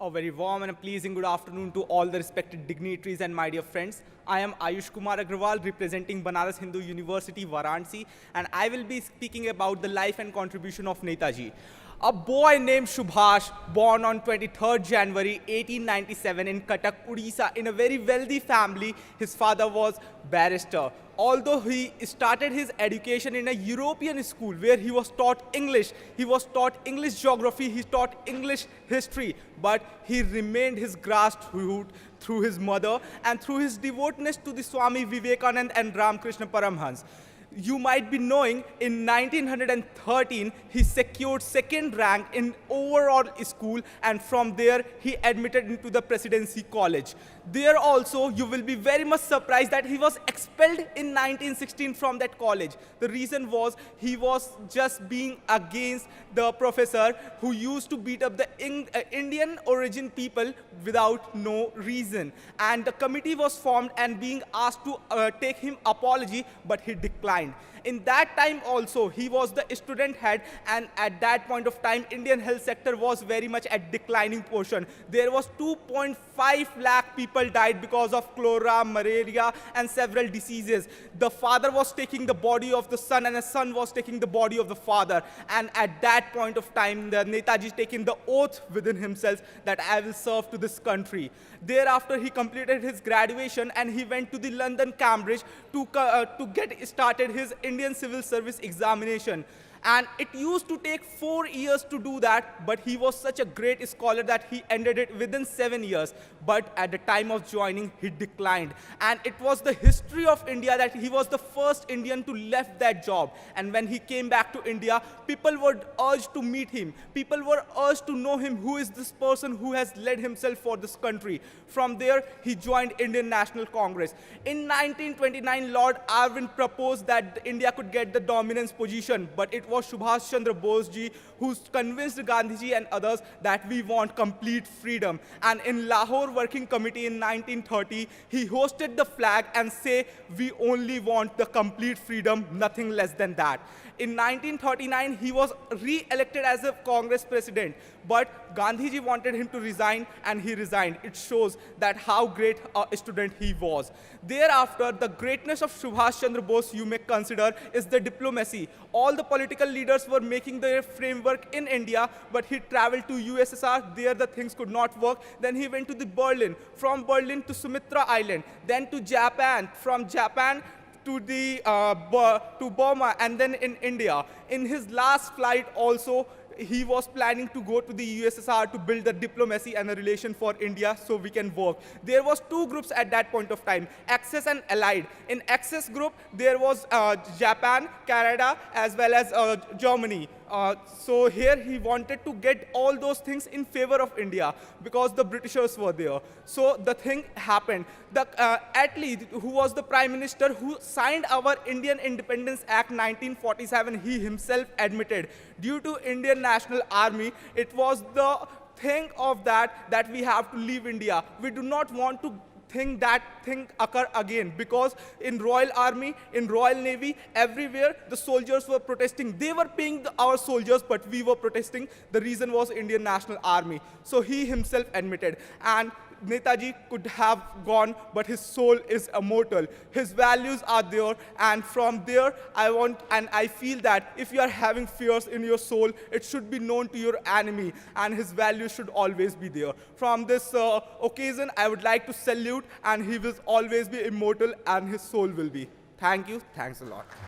A very warm and a pleasing good afternoon to all the respected dignitaries and my dear friends. I am Ayush Kumar Agrawal representing Banaras Hindu University, Varanasi, and I will be speaking about the life and contribution of Netaji. A boy named Subhash, born on 23rd January 1897 in Cuttack, Odisha, in a very wealthy family. His father was barrister. Although he started his education in a European school where he was taught English, he was taught English geography, he taught English history, but he remained his grassroots through his mother and through his devoutness to the Swami Vivekananda and Ramakrishna Paramhans. You might be knowing in 1913 he secured second rank in overall school, and from there he admitted into the Presidency College. There also you will be very much surprised that he was expelled in 1916 from that college. The reason was he was just being against the professor who used to beat up the Indian origin people without no reason, and the committee was formed and being asked to take him apology, but he declined. In that time also, he was the student head, and at that point of time, Indian health sector was very much at declining portion. There was 2.5 lakh people died because of cholera, malaria, and several diseases. The father was taking the body of the son, and the son was taking the body of the father. And at that point of time, the Netaji taking the oath within himself that I will serve to this country. Thereafter, he completed his graduation, and he went to the London, Cambridge to get started his Indian Civil Service examination. And it used to take 4 years to do that, but he was such a great scholar that he ended it within 7 years. But at the time of joining, he declined. And it was the history of India that he was the first Indian to left that job. And when he came back to India, people were urged to meet him. People were urged to know him, who is this person who has led himself for this country. From there, he joined Indian National Congress. In 1929, Lord Irwin proposed that India could get the dominance position, but it was Subhash Chandra Bose ji who convinced Gandhiji and others that we want complete freedom. And in Lahore Working Committee in 1930, he hosted the flag and say, we only want the complete freedom, nothing less than that. In 1939, he was re-elected as a Congress president, but Gandhiji wanted him to resign, and he resigned. It shows that how great a student he was. Thereafter, the greatness of Subhash Chandra Bose, you may consider, is the diplomacy. All the political leaders were making their framework in India, but he traveled to USSR. There the things could not work. Then he went to the Berlin. From Berlin to Sumatra Island. Then to Japan. From Japan to Burma, and then in India. In his last flight also, he was planning to go to the USSR to build the diplomacy and a relation for India so we can work. There was two groups at that point of time, Axis and Allied. In Axis group, there was Japan, Canada, as well as Germany. So here he wanted to get all those things in favor of India because the Britishers were there. So the thing happened. Attlee, who was the Prime Minister who signed our Indian Independence Act 1947, he himself admitted, due to Indian National Army, it was the thing of that we have to leave India. We do not want to think that thing occur again, because in Royal Army, in Royal Navy, everywhere the soldiers were protesting. They were paying our soldiers, but we were protesting. The reason was Indian National Army. So he himself admitted. And Netaji could have gone, but his soul is immortal. His values are there, and from there, I feel that if you are having fears in your soul, it should be known to your enemy, and his values should always be there. From this occasion, I would like to salute, and he will always be immortal, and his soul will be. Thank you. Thanks a lot.